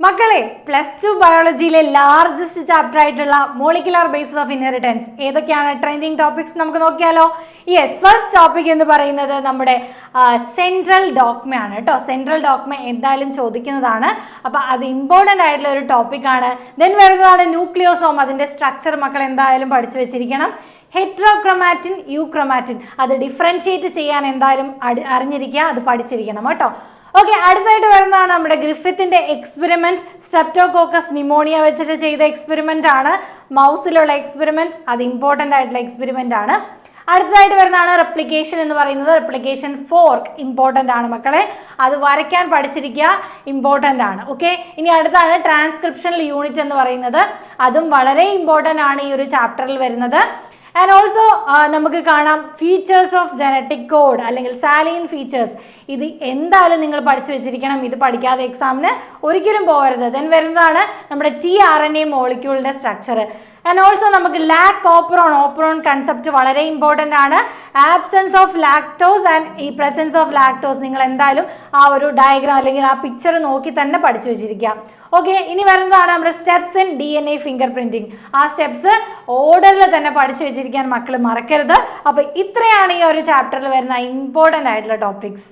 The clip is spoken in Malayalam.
മക്കളെ +2 ബയോളജിയിലെ ലാർജസ്റ്റ് ചാപ്റ്റർ ആയിട്ടുള്ള മോളിക്കുലർ ബേസിസ് ഓഫ് ഇൻഹെറിറ്റൻസ് ഏതൊക്കെയാണ് ട്രെൻഡിങ് ടോപ്പിക്സ് നമുക്ക് നോക്കിയാലോ. യെസ്, ഫസ്റ്റ് ടോപ്പിക് എന്ന് പറയുന്നത് നമ്മുടെ സെൻട്രൽ ഡോഗ്മയാണ് കേട്ടോ. സെൻട്രൽ ഡോഗ്മ എന്തായാലും ചോദിക്കുന്നതാണ്, അപ്പോൾ അത് ഇമ്പോർട്ടൻ്റ് ആയിട്ടുള്ള ഒരു ടോപ്പിക്കാണ്. ദെൻ വരുന്നതാണ് ന്യൂക്ലിയോസോം. അതിൻ്റെ സ്ട്രക്ചർ മക്കൾ എന്തായാലും പഠിച്ചു വെച്ചിരിക്കണം. ഹെട്രോക്രൊമാറ്റിൻ, യൂക്രൊമാറ്റിൻ, അത് ഡിഫറൻഷിയേറ്റ് ചെയ്യാൻ എന്തായാലും അറിഞ്ഞിരിക്കുക, അത് പഠിച്ചിരിക്കണം കേട്ടോ. ഓക്കെ, അടുത്തായിട്ട് വരുന്നതാണ് നമ്മുടെ ഗ്രിഫിത്തിന്റെ എക്സ്പെരിമെന്റ്. സ്ട്രെപ്റ്റോകോക്കസ് നിമോണിയ വെച്ചിട്ട് ചെയ്ത എക്സ്പെരിമെന്റ് ആണ്, മൗസിലുള്ള എക്സ്പെരിമെന്റ്. അത് ഇമ്പോർട്ടൻ്റ് ആയിട്ടുള്ള എക്സ്പെരിമെന്റ് ആണ്. അടുത്തതായിട്ട് വരുന്നതാണ് റെപ്ലിക്കേഷൻ എന്ന് പറയുന്നത്. റെപ്ലിക്കേഷൻ ഫോർക്ക് ഇമ്പോർട്ടൻ്റ് ആണ് മക്കളെ, അത് വരയ്ക്കാൻ പഠിച്ചിരിക്കുക, ഇമ്പോർട്ടൻ്റ് ആണ്. ഓക്കെ, ഇനി അടുത്താണ് ട്രാൻസ്ക്രിപ്ഷണൽ യൂണിറ്റ് എന്ന് പറയുന്നത്. അതും വളരെ ഇമ്പോർട്ടൻ്റ് ആണ് ഈ ഒരു ചാപ്റ്ററിൽ വരുന്നത്. ആൻഡ് ഓൾസോ നമുക്ക് കാണാം ഫീച്ചേഴ്സ് ഓഫ് ജനറ്റിക് കോഡ് അല്ലെങ്കിൽ സാലൈൻ ഫീച്ചേഴ്സ്. ഇത് എന്തായാലും നിങ്ങൾ പഠിച്ചു വെച്ചിരിക്കണം, ഇത് പഠിക്കാതെ എക്സാമിന് ഒരിക്കലും പോകരുത്. ദെൻ വരുന്നതാണ് നമ്മുടെ tRNA മോളിക്യൂളിൻ്റെ സ്ട്രക്ചർ. ആൻഡ് ഓൾസോ നമുക്ക് ലാക് ഓപ്രോൺ കൺസെപ്റ്റ് വളരെ ഇമ്പോർട്ടൻ്റ് ആണ്. ആബ്സെൻസ് ഓഫ് ലാക്ടോസ് ആൻഡ് ഈ പ്രസൻസ് ഓഫ് ലാക്ടോസ് നിങ്ങൾ എന്തായാലും ആ ഒരു ഡയഗ്രാം അല്ലെങ്കിൽ ആ പിക്ചർ നോക്കി തന്നെ പഠിച്ചു വെച്ചിരിക്കുക. ഓക്കെ, ഇനി വരുന്നതാണ് നമ്മുടെ steps in DNA finger printing. ആ സ്റ്റെപ്സ് ഓർഡറിൽ തന്നെ പഠിച്ചു വെച്ചിരിക്കാൻ മക്കൾ മറക്കരുത്. അപ്പോൾ ഇത്രയാണ് ഈ ഒരു ചാപ്റ്ററിൽ വരുന്ന ഇമ്പോർട്ടൻ്റ് ആയിട്ടുള്ള ടോപ്പിക്സ്.